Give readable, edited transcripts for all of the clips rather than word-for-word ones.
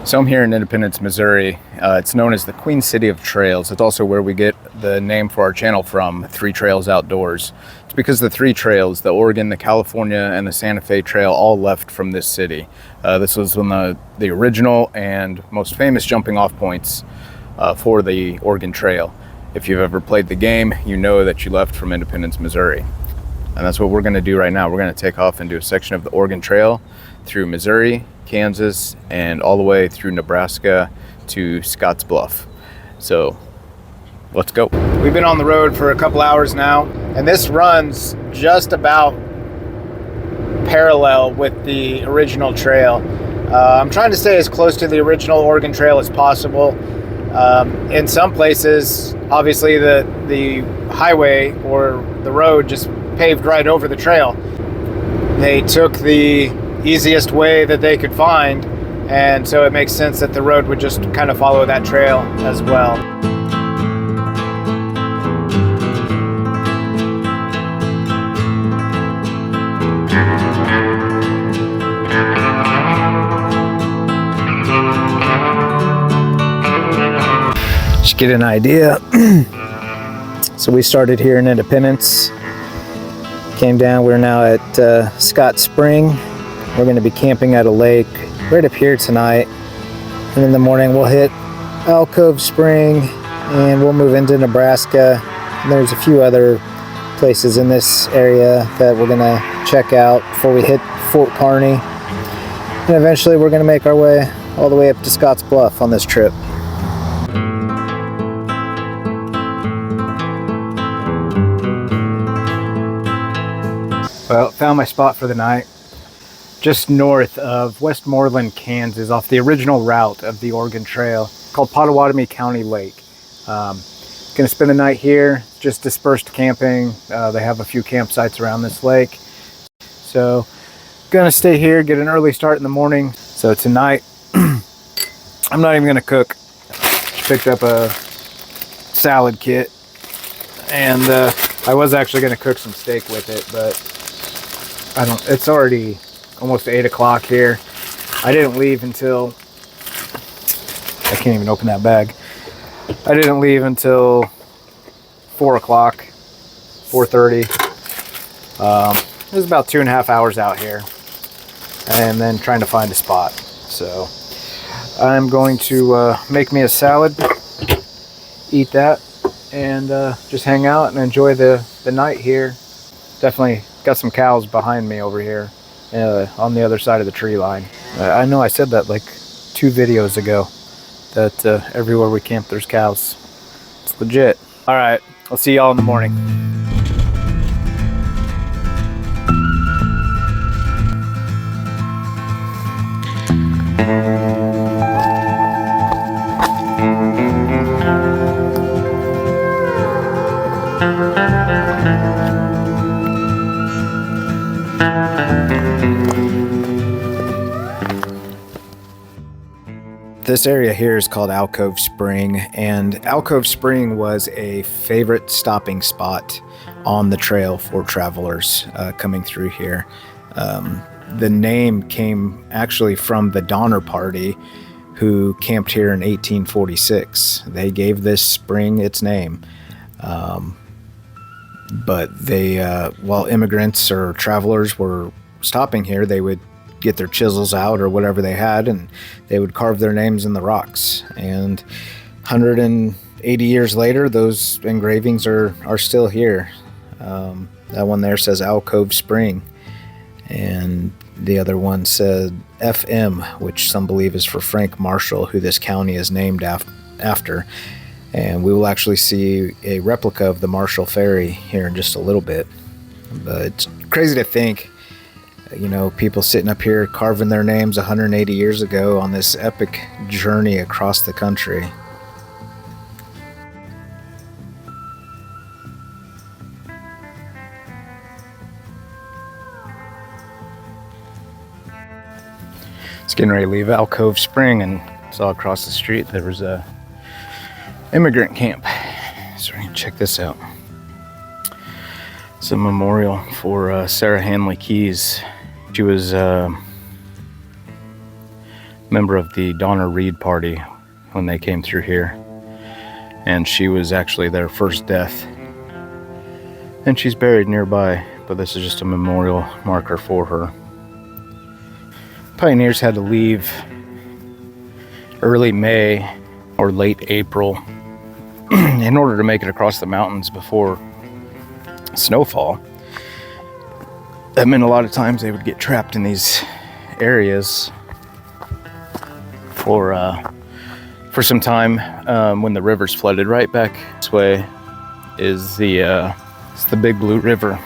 So I'm here in Independence, Missouri. It's known as the Queen City of Trails. It's also where we get the name for our channel from, Three Trails Outdoors. It's because the three trails, the Oregon, the California, and the Santa Fe Trail, all left from this city. This was one of the original and most famous jumping off points for the Oregon Trail. If you've ever played the game, you know that you left from Independence, Missouri. And that's what we're going to do right now. We're going to take off and do a section of the Oregon Trail through Missouri, Kansas, and all the way through Nebraska to Scotts Bluff. So let's go. We've been on the road for a couple hours now, and this runs just about parallel with the original trail. I'm trying to stay as close to the original Oregon Trail as possible. In some places, obviously the highway or the road just paved right over the trail. They took the easiest way that they could find, and so it makes sense that the road would just kind of follow that trail as well. Just get an idea. So we started here in Independence, came down. We're now at Scotts Spring. We're going to be camping at a lake right up here tonight, and in the morning we'll hit Alcove Spring and we'll move into Nebraska. And there's a few other places in this area that we're going to check out before we hit Fort Carney, and eventually we're going to make our way all the way up to Scotts Bluff on this trip. Well, found my spot for the night. Just north of Westmoreland, Kansas, off the original route of the Oregon Trail, called Pottawatomi Lake. Gonna spend the night here, just dispersed camping. They have a few campsites around this lake. So, gonna stay here, get an early start in the morning. So tonight, I'm not even gonna cook. Picked up a salad kit, and I was actually gonna cook some steak with it, but it's already almost 8 o'clock here. I didn't leave until, I can't even open that bag. I didn't leave until 4 o'clock, 4:30. It was about 2.5 hours out here, and then trying to find a spot. So I'm going to make me a salad, eat that, and just hang out and enjoy the night here. Definitely got some cows behind me over here on the other side of the tree line. I know I said that like 2 videos ago, that everywhere we camp there's cows. It's legit. All right, I'll see y'all in the morning. This area here is called Alcove Spring, and Alcove Spring was a favorite stopping spot on the trail for travelers coming through here. The name came actually from the Donner Party, who camped here in 1846. They gave this spring its name. But they, while immigrants or travelers were stopping here, they would get their chisels out or whatever they had, and they would carve their names in the rocks. And 180 years later, those engravings are still here. That one there says Alcove Spring, and the other one said FM, which some believe is for Frank Marshall, who this county is named after. And we will actually see a replica of the Marshall Ferry here in just a little bit. But it's crazy to think, you know, people sitting up here carving their names 180 years ago on this epic journey across the country. It's getting ready to leave Alcove Spring, and saw across the street there was a immigrant camp. So we're gonna check this out. It's a memorial for Sarah Hanley Keys. She was member of the Donner Reed party when they came through here. And she was actually their first death. And she's buried nearby, but this is just a memorial marker for her. Pioneers had to leave early May or late April in order to make it across the mountains before snowfall. That meant a lot of times they would get trapped in these areas for some time when the rivers flooded. Right back this way is it's the Big Blue River,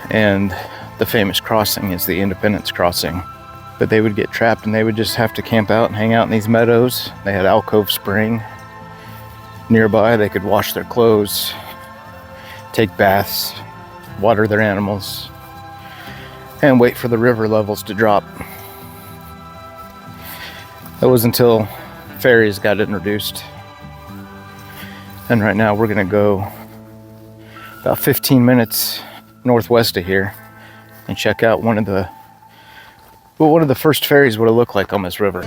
and the famous crossing is the Independence Crossing. But they would get trapped and they would just have to camp out and hang out in these meadows. They had Alcove Spring nearby. They could wash their clothes, take baths, water their animals, and wait for the river levels to drop. That was until ferries got introduced. And right now we're gonna go about 15 minutes northwest of here and check out one of the first ferries would have looked like on this river.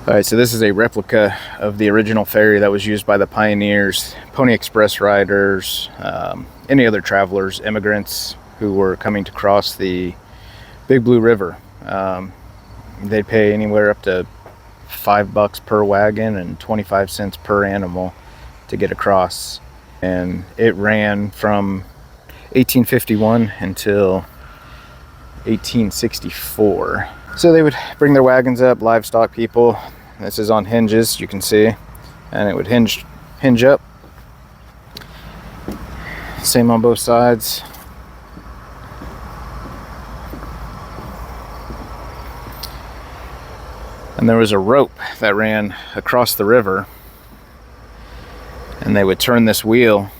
All right, so this is a replica of the original ferry that was used by the pioneers, Pony Express riders, any other travelers, immigrants who were coming to cross the Big Blue River. They'd pay anywhere up to $5 per wagon and 25 cents per animal to get across. And it ran from 1851 until 1864. So they would bring their wagons up, livestock people. This is on hinges, you can see, and it would hinge up. Same on both sides. And there was a rope that ran across the river, and they would turn this wheel,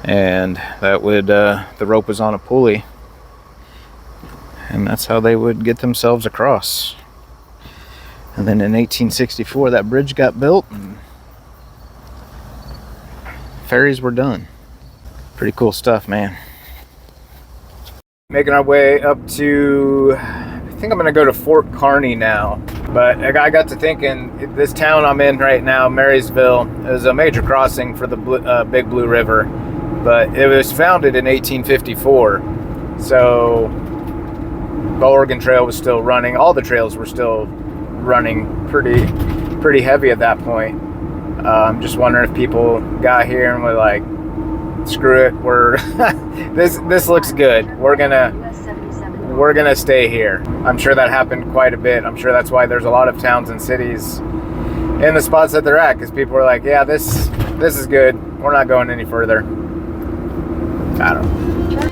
and that would the rope was on a pulley, and that's how they would get themselves across. And then in 1864 that bridge got built and ferries were done. Pretty cool stuff, man. Making our way up to, I think I'm gonna go to Fort Carney now. But I got to thinking, this town I'm in right now, Marysville, is a major crossing for the Big Blue River. But it was founded in 1854. So the Oregon Trail was still running. All the trails were still running pretty heavy at that point. I'm just wondering if people got here and were like, screw it, we're this looks good, we're gonna stay here. I'm sure that happened quite a bit. I'm sure that's why there's a lot of towns and cities in the spots that they're at, because people are like, yeah, this is good, we're not going any further. I don't know.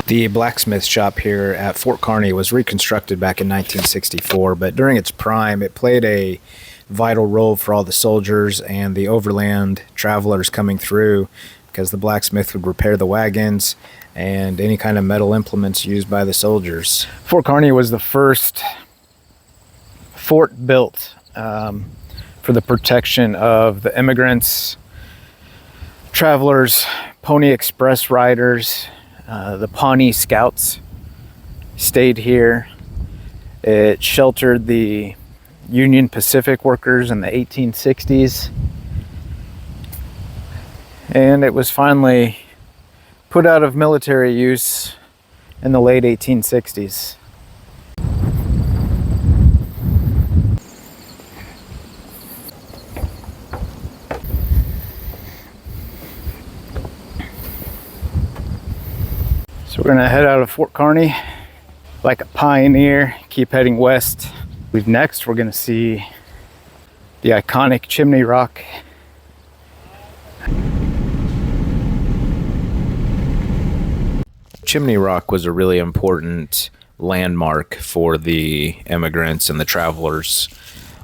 The blacksmith shop here at Fort Carney was reconstructed back in 1964, but during its prime, it played a vital role for all the soldiers and the overland travelers coming through, because the blacksmith would repair the wagons and any kind of metal implements used by the soldiers. Fort Carney was the first fort built for the protection of the immigrants, travelers, Pony Express riders. The Pawnee Scouts stayed here. It sheltered the Union Pacific workers in the 1860s. And it was finally put out of military use in the late 1860s. So We're gonna head out of Fort Carney like a pioneer, keep heading west. Next, we're gonna see the iconic Chimney Rock. Chimney Rock was a really important landmark for the immigrants and the travelers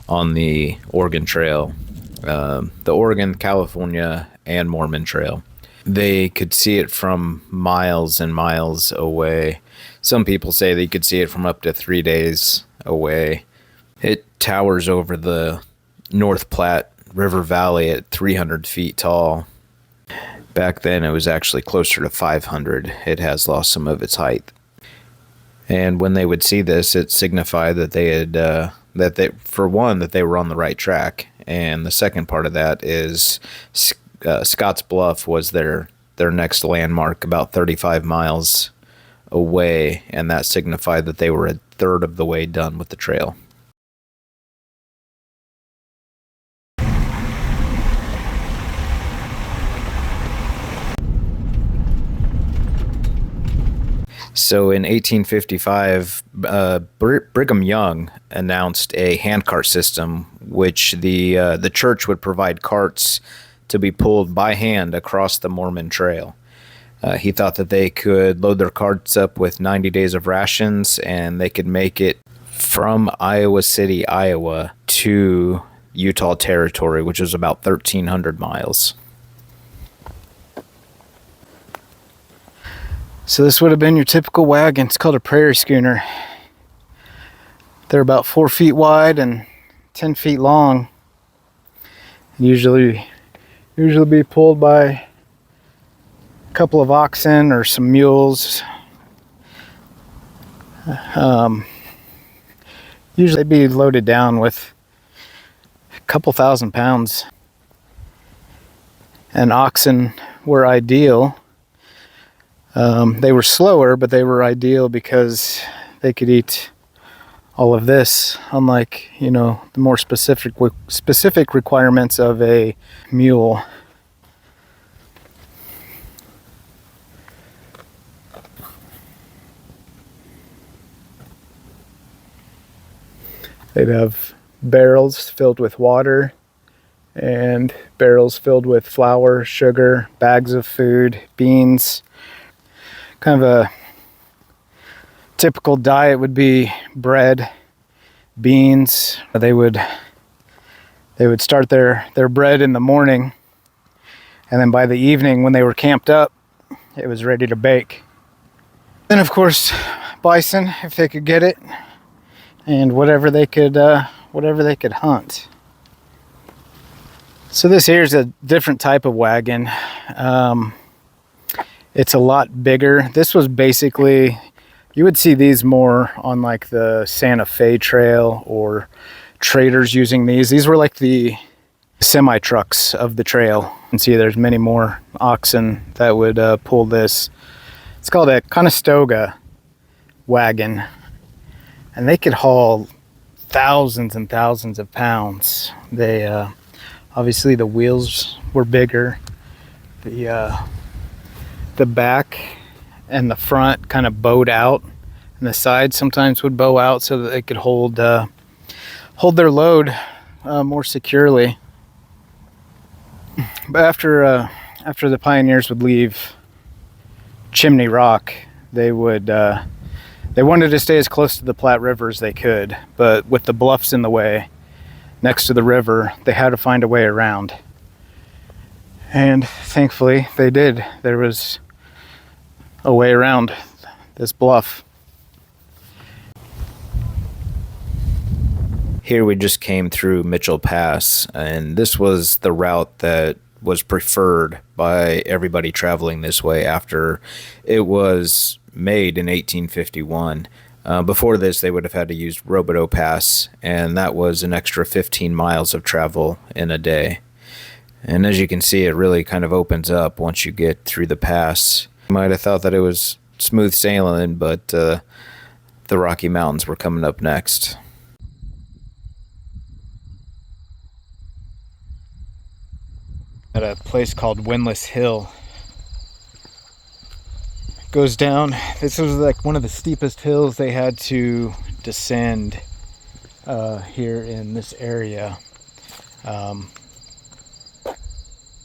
on the Oregon Trail, the Oregon, California, and Mormon Trail. They could see it from miles and miles away. Some people say they could see it from up to 3 days away. It towers over the North Platte River Valley at 300 feet tall. Back then, it was actually closer to 500. It has lost some of its height. And when they would see this, it signified that they had, for one, that they were on the right track. And the second part of that is Scotts Bluff was their next landmark, about 35 miles away, and that signified that they were a third of the way done with the trail. So in 1855, Brigham Young announced a handcart system, which the church would provide carts to be pulled by hand across the Mormon Trail. He thought that they could load their carts up with 90 days of rations, and they could make it from Iowa City, Iowa, to Utah Territory, which is about 1,300 miles. So this would have been your typical wagon. It's called a prairie schooner. They're about 4 feet wide and 10 feet long. Usually be pulled by a couple of oxen or some mules. Usually they'd be loaded down with a couple thousand pounds. And oxen were ideal. They were slower, but they were ideal because they could eat all of this, unlike, the more specific requirements of a mule. They'd have barrels filled with water and barrels filled with flour, sugar, bags of food, beans. Kind of a typical diet would be bread, beans. They would start their bread in the morning, and then by the evening when they were camped up, it was ready to bake. Then of course, bison if they could get it, and whatever they could hunt. So this here is a different type of wagon. It's a lot bigger. This was basically, you would see these more on like the Santa Fe Trail or traders using these. These were like the semi trucks of the trail. You can see there's many more oxen that would pull this. It's called a Conestoga wagon, and they could haul thousands and thousands of pounds. They obviously the wheels were bigger. The back and the front kind of bowed out, and the sides sometimes would bow out so that they could hold their load more securely. But after the pioneers would leave Chimney Rock, they wanted to stay as close to the Platte River as they could, but with the bluffs in the way next to the river, they had to find a way around. And thankfully they did. There was a way around this bluff. Here we just came through Mitchell Pass, and this was the route that was preferred by everybody traveling this way after it was made in 1851. Before this, they would have had to use Robideau Pass, and that was an extra 15 miles of travel in a day. And as you can see, it really kind of opens up once you get through the pass. You might have thought that it was smooth sailing, but the Rocky Mountains were coming up next. At a place called Windless Hill. goes down. This was like one of the steepest hills they had to descend here in this area. You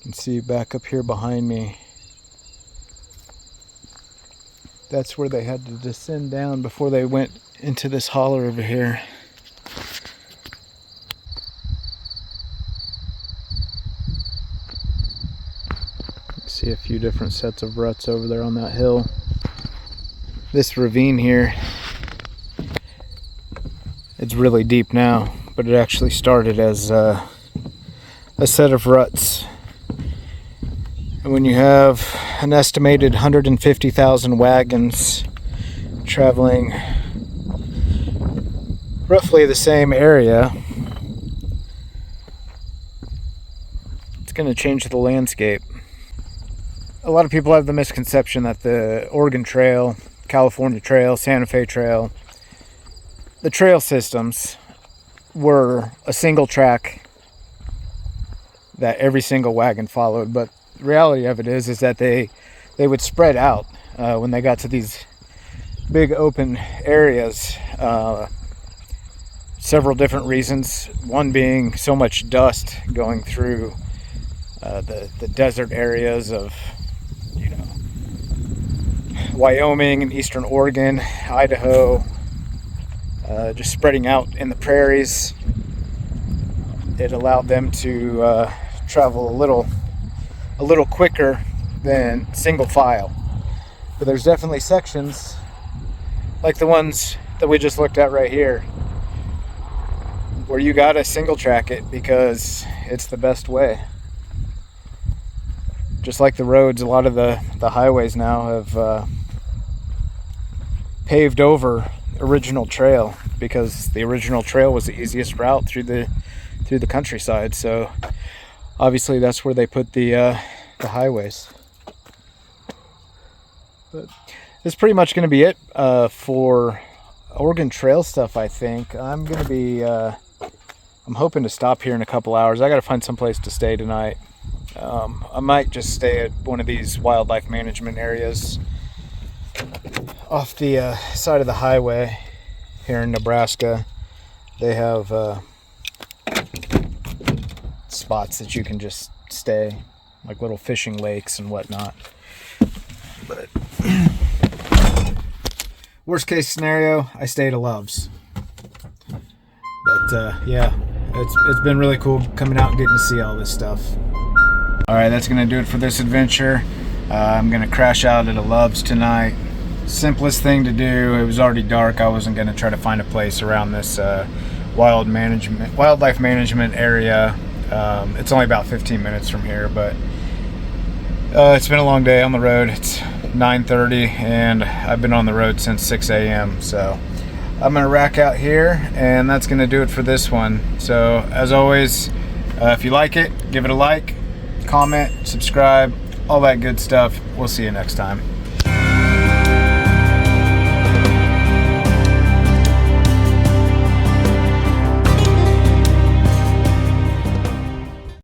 can see back up here behind me. That's where they had to descend down before they went into this holler over here. See a few different sets of ruts over there on that hill. This ravine here, it's really deep now, but it actually started as a set of ruts. And when you have an estimated 150,000 wagons traveling roughly the same area, it's going to change the landscape. A lot of people have the misconception that the Oregon Trail, California Trail, Santa Fe Trail, the trail systems were a single track that every single wagon followed. But the reality of it is that they would spread out when they got to these big open areas. Several different reasons. One being so much dust going through the desert areas of Wyoming and eastern Oregon, Idaho, just spreading out in the prairies. It allowed them to travel a little quicker than single file. But there's definitely sections like the ones that we just looked at right here where you gotta single track it because it's the best way. Just like the roads, a lot of the highways now have paved over original trail because the original trail was the easiest route through the countryside. So obviously that's where they put the highways. But that's pretty much going to be it for Oregon Trail stuff. I think I'm going to be I'm hoping to stop here in a couple hours. I got to find some place to stay tonight. I might just stay at one of these wildlife management areas off the side of the highway here in Nebraska. They have spots that you can just stay, like little fishing lakes and whatnot. But worst case scenario, I stay at Love's. But yeah, it's been really cool coming out and getting to see all this stuff. Alright, that's going to do it for this adventure. I'm going to crash out at a Love's tonight. Simplest thing to do. It was already dark. I wasn't going to try to find a place around this wildlife management area. It's only about 15 minutes from here, but it's been a long day on the road. It's 9:30 and I've been on the road since 6 a.m. So I'm going to rack out here, and that's going to do it for this one. So as always, if you like it, give it a like, comment, subscribe, all that good stuff. We'll see you next time.